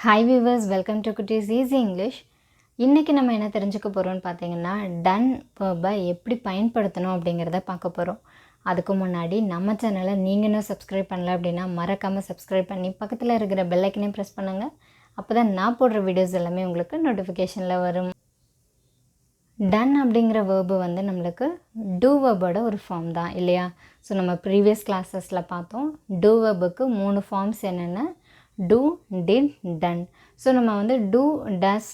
Hi viewers, welcome to Kutty's Easy English. இன்றைக்கி நம்ம என்ன தெரிஞ்சுக்க போகிறோம்னு பார்த்தீங்கன்னா டன் வேர்பை எப்படி பயன்படுத்தணும் அப்படிங்கிறத பார்க்க போகிறோம். அதுக்கு முன்னாடி நம்ம சேனலை நீங்கள் இன்னும் சப்ஸ்கிரைப் பண்ணல அப்படின்னா மறக்காமல் சப்ஸ்கிரைப் பண்ணி பக்கத்தில் இருக்கிற பெல் ஐக்கனையும் ப்ரெஸ் பண்ணுங்கள். அப்போ தான் நான் போடுற வீடியோஸ் எல்லாமே உங்களுக்கு நோட்டிஃபிகேஷனில் வரும். டன் அப்படிங்கிற வேர்பு வந்து நம்மளுக்கு டூ வேர்போட ஒரு ஃபார்ம் தான் இல்லையா? ஸோ நம்ம ப்ரீவியஸ் கிளாஸஸில் பார்த்தோம் டூ வேர்புக்கு 3 ஃபார்ம்ஸ் என்னென்ன, டூ, டிட், டன். ஸோ நம்ம வந்து டூ, டஸ்,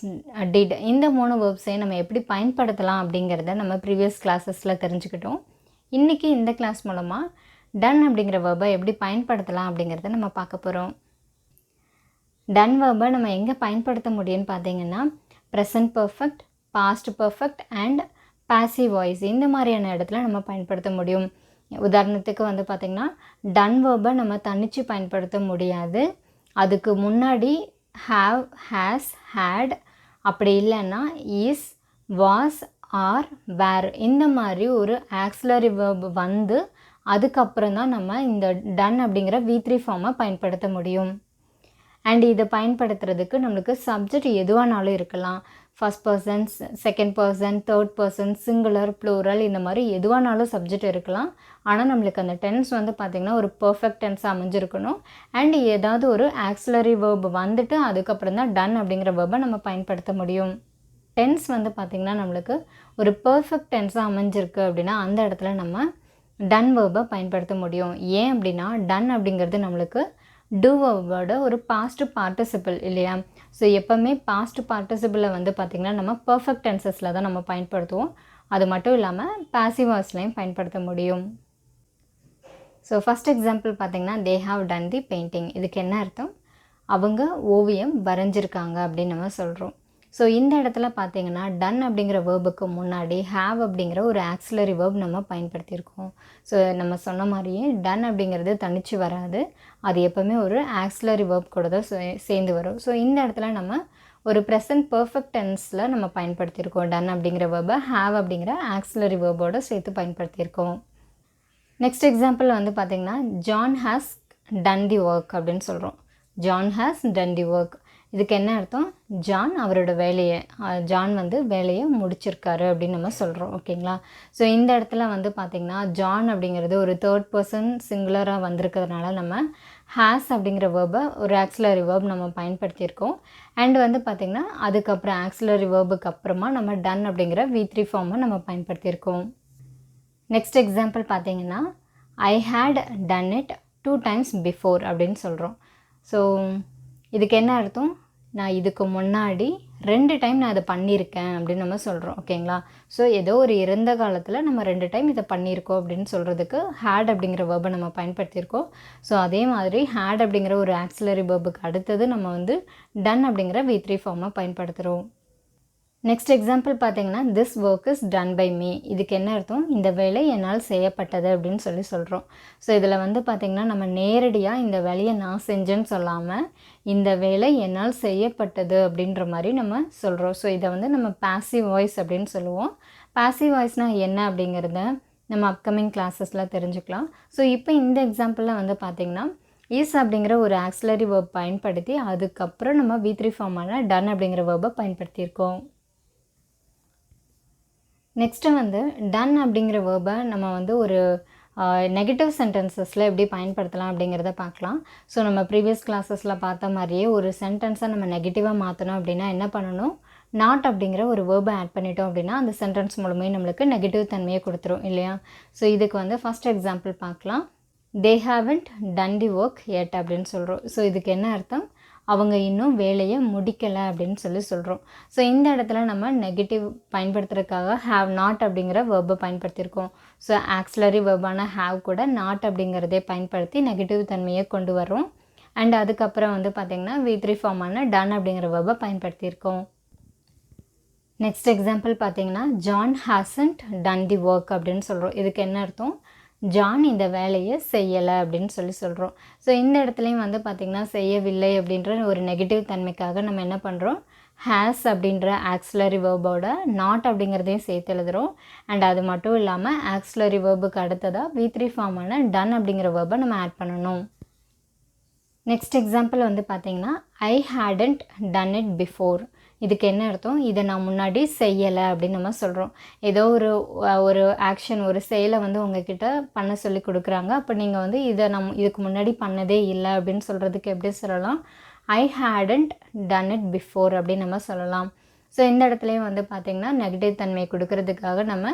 டிட் இந்த 3 வேர்ப்ஸையும் நம்ம எப்படி பயன்படுத்தலாம் அப்படிங்கிறத நம்ம ப்ரீவியஸ் கிளாஸஸில் தெரிஞ்சுக்கிட்டோம். இன்றைக்கி இந்த கிளாஸ் மூலமாக டன் அப்படிங்கிற வேர்பை எப்படி பயன்படுத்தலாம் அப்படிங்கிறத நம்ம பார்க்க போகிறோம். டன் வேர்பை நம்ம எங்கே பயன்படுத்த முடியும்னு பார்த்தீங்கன்னா present perfect, past perfect and passive voice இந்த மாதிரியான இடத்துல நம்ம பயன்படுத்த முடியும். உதாரணத்துக்கு வந்து பார்த்திங்கன்னா டன் வேர்பை நம்ம தனித்து பயன்படுத்த முடியாது. அதுக்கு முன்னாடி ஹாவ், ஹேஸ், ஹேட், அப்படி இல்லைன்னா இஸ், வாஸ், ஆர், வேர் இந்த மாதிரி ஒரு ஆக்சிலரி வேர்ப் வந்து அதுக்கப்புறம் தான் நம்ம இந்த டன் அப்படிங்கிற V3 ஃபார்மை பயன்படுத்த முடியும். அண்ட் இதை பயன்படுத்துறதுக்கு நம்மளுக்கு சப்ஜெக்ட் எதுவானாலும் இருக்கலாம். First person, second person, third person, singular, plural இந்த மாதிரி எதுவானாலும் சப்ஜெக்ட் இருக்கலாம். ஆனால் நம்மளுக்கு அந்த டென்ஸ் வந்து பார்த்திங்கன்னா ஒரு பர்ஃபெக்ட் டென்ஸ் அமைஞ்சிருக்கணும். அண்ட் ஏதாவது ஒரு ஆக்சிலரி வேர்ப் வந்துட்டு அதுக்கப்புறம் தான் டன் அப்படிங்கிற வேர்பை நம்ம பயன்படுத்த முடியும். டென்ஸ் வந்து பார்த்திங்கன்னா நம்மளுக்கு ஒரு பர்ஃபெக்ட் டென்ஸாக அமைஞ்சிருக்கு அப்படின்னா அந்த இடத்துல நம்ம டன் வேர்பை பயன்படுத்த முடியும். ஏன் அப்படின்னா டன் அப்படிங்கிறது நம்மளுக்கு டூ வேர்போட ஒரு பாஸ்ட் பார்ட்டிசிபிள் இல்லையா? ஸோ எப்போவுமே பாஸ்ட் பார்ட்டிசிபிளை வந்து பார்த்திங்கன்னா நம்ம பர்ஃபெக்ட் டென்சஸில் தான் நம்ம பயன்படுத்துவோம். அது மட்டும் இல்லாமல் பாசிவ் வாய்ஸ்லையும் பயன்படுத்த முடியும். ஸோ ஃபஸ்ட் எக்ஸாம்பிள் பார்த்திங்கன்னா they have done the painting. இதுக்கு என்ன அர்த்தம்? அவங்க ஓவியம் வரைஞ்சிருக்காங்க அப்படின்னு நம்ம சொல்கிறோம். ஸோ இந்த இடத்துல பார்த்திங்கன்னா டன் அப்படிங்கிற வேர்புக்கு முன்னாடி ஹாவ் அப்படிங்கிற ஒரு ஆக்சிலரி வேர்ப் நம்ம பயன்படுத்தியிருக்கோம். ஸோ நம்ம சொன்ன மாதிரியே டன் அப்படிங்கிறது தனிச்சு வராது. அது எப்போவுமே ஒரு ஆக்சிலரி வேர்ப் கூட தான் சேர்ந்து வரும். ஸோ இந்த இடத்துல நம்ம ஒரு ப்ரெசன்ட் பர்ஃபெக்ட் டென்ஸில் நம்ம பயன்படுத்தியிருக்கோம். டன் அப்படிங்கிற வேர்பை ஹாவ் அப்படிங்கிற ஆக்சிலரி வேர்போடு சேர்த்து பயன்படுத்தியிருக்கோம். நெக்ஸ்ட் எக்ஸாம்பிள் வந்து பார்த்திங்கன்னா John has done the work அப்படின்னு சொல்கிறோம். John has done the work. இதுக்கு என்ன அர்த்தம்? ஜான் அவரோட வேலையை ஜான் வந்து வேலையை முடிச்சிருக்காரு அப்படின்னு நம்ம சொல்கிறோம். ஓகேங்களா? ஸோ இந்த இடத்துல வந்து பார்த்திங்கன்னா ஜான் அப்படிங்கிறது ஒரு தேர்ட் பர்சன் சிங்குலராக வந்திருக்கிறதுனால நம்ம ஹேஸ் அப்படிங்கிற வேர்பை ஒரு ஆக்சிலரி வேர்ப் நம்ம பயன்படுத்தியிருக்கோம். அண்ட் வந்து பார்த்திங்கன்னா அதுக்கப்புறம் ஆக்சிலரி வேர்புக்கு அப்புறமா நம்ம டன் அப்படிங்கிற V3 ஃபார்மை நம்ம பயன்படுத்தியிருக்கோம். நெக்ஸ்ட் எக்ஸாம்பிள் பார்த்திங்கன்னா I had done it 2 times before அப்படின்னு சொல்கிறோம். ஸோ இதுக்கு என்ன அர்த்தம்? நான் இதுக்கு முன்னாடி 2 டைம் நான் இதை பண்ணியிருக்கேன் அப்படின்னு நம்ம சொல்கிறோம். ஓகேங்களா? ஸோ ஏதோ ஒரு இறந்த காலத்தில் நம்ம 2 டைம் இதை பண்ணியிருக்கோம் அப்படின்னு சொல்கிறதுக்கு ஹேட் அப்படிங்கிற வேர்பை நம்ம பயன்படுத்தியிருக்கோம். ஸோ அதே மாதிரி ஹேட் அப்படிங்கிற ஒரு ஆக்சிலரி வேர்புக்கு அடுத்தது நம்ம வந்து டன் அப்படிங்கிற V3 ஃபார்மை பயன்படுத்துகிறோம். நெக்ஸ்ட் எக்ஸாம்பிள் பார்த்திங்கன்னா this work is done by me. இதுக்கு என்ன அர்த்தம்? இந்த வேலை என்னால் செய்யப்பட்டது அப்படின்னு சொல்கிறோம். ஸோ இதில் வந்து பார்த்திங்கன்னா நம்ம நேரடியாக இந்த வேலையை நான் செஞ்சேன்னு சொல்லாமல் இந்த வேலை என்னால் செய்யப்பட்டது அப்படின்ற மாதிரி நம்ம சொல்கிறோம். ஸோ இதை வந்து நம்ம பாசிவ் வாய்ஸ் அப்படின்னு சொல்லுவோம். பாசிவ் வாய்ஸ்னால் என்ன அப்படிங்கிறத நம்ம அப்கமிங் கிளாஸஸில் தெரிஞ்சுக்கலாம். ஸோ இப்போ இந்த எக்ஸாம்பிளில் வந்து பார்த்திங்கன்னா இஸ் அப்படிங்கிற ஒரு ஆக்சிலரி வேர்ப் பயன்படுத்தி அதுக்கப்புறம் நம்ம V3 ஃபார்மான டன் அப்படிங்கிற வேர்பை பயன்படுத்தியிருக்கோம். நெக்ஸ்ட்டு வந்து டன் அப்படிங்கிற வேர்பை நம்ம வந்து ஒரு நெகட்டிவ் சென்டென்சஸில் எப்படி பயன்படுத்தலாம் அப்படிங்கிறத பார்க்கலாம். ஸோ நம்ம ப்ரீவியஸ் கிளாஸஸில் பார்த்த மாதிரியே ஒரு சென்டென்ஸை நம்ம நெகட்டிவாக மாற்றணும் அப்படின்னா என்ன பண்ணணும்? நாட் அப்படிங்கிற ஒரு வேர்பை ஆட் பண்ணிட்டோம் அப்படின்னா அந்த சென்டென்ஸ் மூலமே நம்மளுக்கு நெகட்டிவ் தன்மையை கொடுத்துரும் இல்லையா? ஸோ இதுக்கு வந்து ஃபஸ்ட் எக்ஸாம்பிள் பார்க்கலாம். They haven't done the work yet அப்படின்னு சொல்கிறோம். ஸோ இதுக்கு என்ன அர்த்தம்? அவங்க இன்னும் வேலையை முடிக்கலை அப்படின்னு சொல்கிறோம். ஸோ இந்த இடத்துல நம்ம நெகட்டிவ் பயன்படுத்துறதுக்காக ஹாவ் நாட் அப்படிங்கிற வேர்பை பயன்படுத்தியிருக்கோம். ஸோ ஆக்சிலரி வேர்பான ஹாவ் கூட நாட் அப்படிங்கிறதே பயன்படுத்தி நெகட்டிவ் தன்மையை கொண்டு வரோம். அண்ட் அதுக்கப்புறம் வந்து பார்த்திங்கன்னா V3 ஃபார்மான டன் அப்படிங்கிற வேர்பை பயன்படுத்தியிருக்கோம். நெக்ஸ்ட் எக்ஸாம்பிள் பார்த்திங்கன்னா John hasn't ton the work அப்படின்னு சொல்கிறோம். இதுக்கு என்ன அர்த்தம்? ஜான் இந்த வேலையை செய்யலை அப்படின்னு சொல்கிறோம். ஸோ இந்த இடத்துலையும் வந்து பார்த்திங்கன்னா செய்யவில்லை அப்படின்ற ஒரு நெகட்டிவ் தன்மைக்காக நம்ம என்ன பண்ணுறோம்? ஹேஸ் அப்படின்ற ஆக்சிலரி வேர்போட நாட் அப்படிங்கிறதையும் சேர்த்து எழுதுகிறோம். அண்ட் அது மட்டும் இல்லாமல் ஆக்சிலரி வேர்புக்கு அடுத்ததாக V3 ஃபார்மான டன் அப்படிங்கிற வேர்பை நம்ம ஆட் பண்ணணும். நெக்ஸ்ட் எக்ஸாம்பிள் வந்து பார்த்தீங்கன்னா, ஐ ஹேடன்ட் டன் இட் பிஃபோர். இதுக்கு என்ன அர்த்தம்? இதை நான் முன்னாடி செய்யலை அப்படின்னு நம்ம சொல்கிறோம். ஏதோ ஒரு ஆக்ஷன், ஒரு செயலை வந்து உங்ககிட்ட பண்ண சொல்லி கொடுக்குறாங்க. அப்போ நீங்கள் வந்து இதை இதுக்கு முன்னாடி பண்ணதே இல்லை அப்படின்னு சொல்கிறதுக்கு எப்படி சொல்லலாம்? ஐ ஹேடன்ட் டன் இட் பிஃபோர் அப்படின்னு நம்ம சொல்லலாம். ஸோ இந்த இடத்துலையும் வந்து பார்த்திங்கன்னா நெகட்டிவ் தன்மை கொடுக்கறதுக்காக நம்ம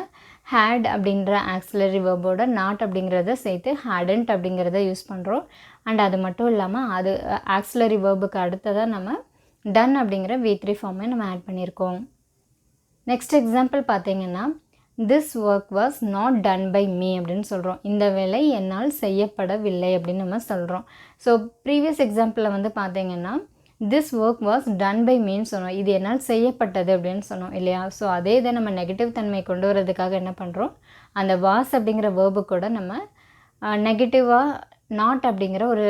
ஹேட் அப்படின்ற ஆக்சிலரி வேர்போட நாட் அப்படிங்கிறத சேர்த்து ஹேடன்ட் அப்படிங்கிறத யூஸ் பண்ணுறோம். அண்ட் அது மட்டும் இல்லாமல் அது ஆக்சிலரி வேர்புக்கு அடுத்ததாக நம்ம டன் அப்படிங்கிற V3 ஃபார்மை நம்ம ஆட் பண்ணியிருக்கோம். நெக்ஸ்ட் எக்ஸாம்பிள் பார்த்திங்கன்னா, this work was not done by me அப்படின்னு சொல்கிறோம். இந்த வேலை என்னால் செய்யப்படவில்லை அப்படின்னு நம்ம சொல்கிறோம். ஸோ ப்ரீவியஸ் எக்ஸாம்பிளில் வந்து பார்த்திங்கன்னா, this work was done by மீன்னு சொன்னோம். இது என்னால் செய்யப்பட்டது அப்படின்னு சொன்னோம் இல்லையா? ஸோ அதே இதை நம்ம நெகட்டிவ் தன்மை கொண்டு வரதுக்காக என்ன பண்ணுறோம்? அந்த வாஸ் அப்படிங்கிற வேர்பு கூட நம்ம நெகட்டிவாக நாட் அப்படிங்கிற ஒரு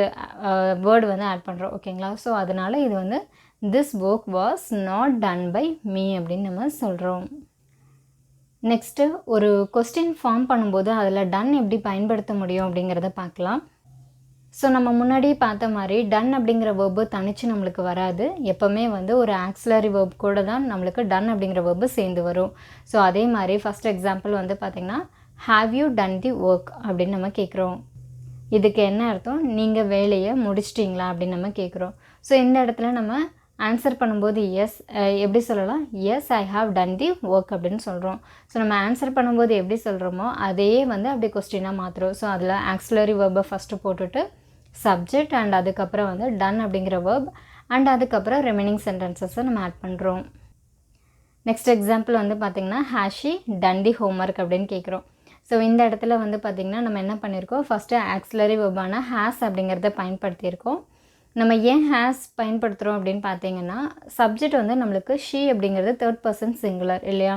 வேர்டு வந்து ஆட் பண்ணுறோம். ஓகேங்களா? ஸோ அதனால் இது வந்து this work was not done by me அப்படின்னு நம்ம சொல்கிறோம். நெக்ஸ்ட்டு ஒரு கொஸ்டின் ஃபார்ம் பண்ணும்போது அதில் டன் எப்படி பயன்படுத்த முடியும் அப்படிங்கிறத பார்க்கலாம். ஸோ நம்ம முன்னாடி பார்த்த மாதிரி டன் அப்படிங்கிற வேர்பு தனித்து நம்மளுக்கு வராது. எப்போவுமே வந்து ஒரு ஆக்சிலரி வேர்ப் கூட தான் நம்மளுக்கு டன் அப்படிங்கிற வேர்பு சேர்ந்து வரும். ஸோ அதே மாதிரி ஃபஸ்ட் எக்ஸாம்பிள் வந்து பார்த்திங்கன்னா, have you done the work அப்படின்னு நம்ம கேட்குறோம். இதுக்கு என்ன அர்த்தம்? நீங்கள் வேலையை முடிச்சிட்டிங்களா அப்படின்னு நம்ம கேட்குறோம். ஸோ இந்த இடத்துல நம்ம ஆன்சர் பண்ணும்போது எஸ் எப்படி சொல்லலாம்? Yes I have done the work அப்படின்னு சொல்கிறோம். ஸோ நம்ம ஆன்சர் பண்ணும்போது எப்படி சொல்கிறோமோ அதையே வந்து அப்படியே கொஸ்டினாக மாற்றுறோம். ஸோ அதில் ஆக்சிலரி வேர்பை ஃபஸ்ட்டு போட்டுட்டு சப்ஜெக்ட் அண்ட் அதுக்கப்புறம் வந்து டன் அப்படிங்கிற வேர்ப் அண்ட் அதுக்கப்புறம் ரிமைனிங் சென்டென்சஸை நம்ம ஆட் பண்ணுறோம். நெக்ஸ்ட் எக்ஸாம்பிள் வந்து பார்த்திங்கன்னா, has she done the homework அப்படின்னு கேட்குறோம். ஸோ இந்த இடத்துல வந்து பார்த்திங்கன்னா நம்ம என்ன பண்ணியிருக்கோம்? ஃபஸ்ட்டு ஆக்சிலரி வேர்பான ஹேஸ் அப்படிங்கிறத பயன்படுத்தியிருக்கோம். நம்ம ஏன் ஹேஸ் பயன்படுத்துகிறோம் அப்படின்னு பார்த்தீங்கன்னா, சப்ஜெக்ட் வந்து நம்மளுக்கு ஷீ அப்படிங்கிறது தேர்ட் பர்சன் சிங்குலர் இல்லையா?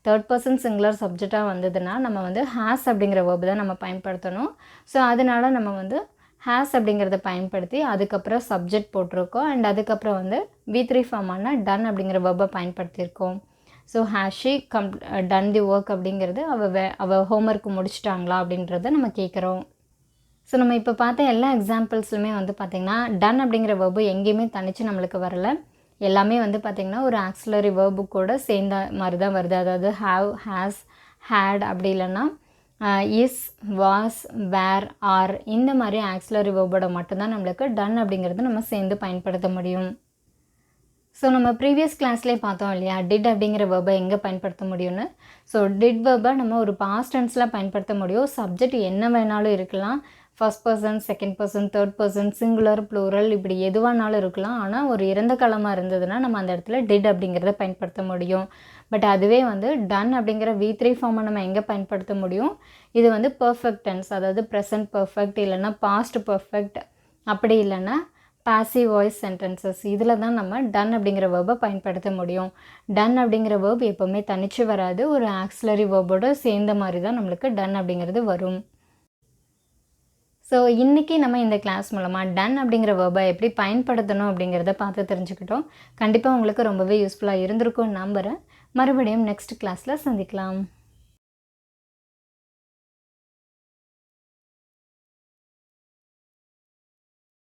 தேர்ட் பர்சன் சிங்குலர் சப்ஜெக்டாக வந்ததுன்னா நம்ம வந்து ஹேஸ் அப்படிங்கிற வேர்பு தான் நம்ம பயன்படுத்தணும். ஸோ அதனால நம்ம வந்து ஹேஸ் அப்படிங்கிறத பயன்படுத்தி அதுக்கப்புறம் சப்ஜெக்ட் போட்டிருக்கோம் அண்ட் அதுக்கப்புறம் வந்து V3 ஃபார்மான டன் அப்படிங்கிற வேர்பை பயன்படுத்தியிருக்கோம். So has she done the work அப்படிங்கிறது அவள் ஹோம்ஒர்க் முடிச்சிட்டாங்களா அப்படின்றத நம்ம கேட்குறோம். ஸோ நம்ம இப்போ பார்த்த எல்லா எக்ஸாம்பிள்ஸ்லுமே வந்து பார்த்திங்கன்னா டன் அப்படிங்கிற வேர்பு எங்கேயுமே தனித்து நம்மளுக்கு வரலை. எல்லாமே வந்து பார்த்திங்கன்னா ஒரு ஆக்சிலரி வேர்பு கூட சேர்ந்த மாதிரி தான் வருது. அதாவது ஹாவ், ஹேஸ், ஹேட் அப்படி இல்லைன்னா இஸ், வாஸ், வேர், ஆர் இந்த மாதிரி ஆக்சிலரி வேர்போட மட்டும்தான் நம்மளுக்கு டன் அப்படிங்கிறது நம்ம சேர்ந்து பயன்படுத்த முடியும். ஸோ நம்ம ப்ரீவியஸ் கிளாஸ்லேயே பார்த்தோம் இல்லையா, டிட் அப்படிங்கிற வேர்பை எங்கே பயன்படுத்த முடியும்னு. ஸோ டிட் வேர்பை நம்ம ஒரு பாஸ்ட் டென்ஸில் பயன்படுத்த முடியும். சப்ஜெக்ட் என்ன வேணாலும் இருக்கலாம். First person, second person, third person, singular, plural இப்படி எதுவானாலும் இருக்கலாம். ஆனால் ஒரு இறந்த காலமாக இருந்ததுன்னா நம்ம அந்த இடத்துல டிட் அப்படிங்கிறத பயன்படுத்த முடியும். பட் அதுவே வந்து டன் அப்படிங்கிற V3 ஃபார்மை நம்ம எங்கே பயன்படுத்த முடியும்? இது வந்து பர்ஃபெக்ட் டென்ஸ், அதாவது ப்ரெசன்ட் பர்ஃபெக்ட் இல்லைன்னா பாஸ்ட் பர்ஃபெக்ட் அப்படி இல்லைன்னா பாசிவ் வாய்ஸ் சென்டென்சஸ் இதில் தான் நம்ம டன் அப்படிங்கிற வேர்பை பயன்படுத்த முடியும். டன் அப்படிங்கிற வேர்ப் எப்போவுமே தனிச்சு வராது. ஒரு ஆக்சிலரி வேர்போடு சேர்ந்த மாதிரி தான் நம்மளுக்கு டன் அப்படிங்கிறது வரும். ஸோ இன்றைக்கி நம்ம இந்த கிளாஸ் மூலமாக டன் அப்படிங்கிற வேர்பை எப்படி பயன்படுத்தணும் அப்படிங்கிறத பார்த்து தெரிஞ்சுக்கிட்டோம். கண்டிப்பாக உங்களுக்கு ரொம்பவே யூஸ்ஃபுல்லாக இருந்திருக்கும்னு நம்புகிறேன். மறுபடியும் நெக்ஸ்ட் கிளாஸில் சந்திக்கலாம்.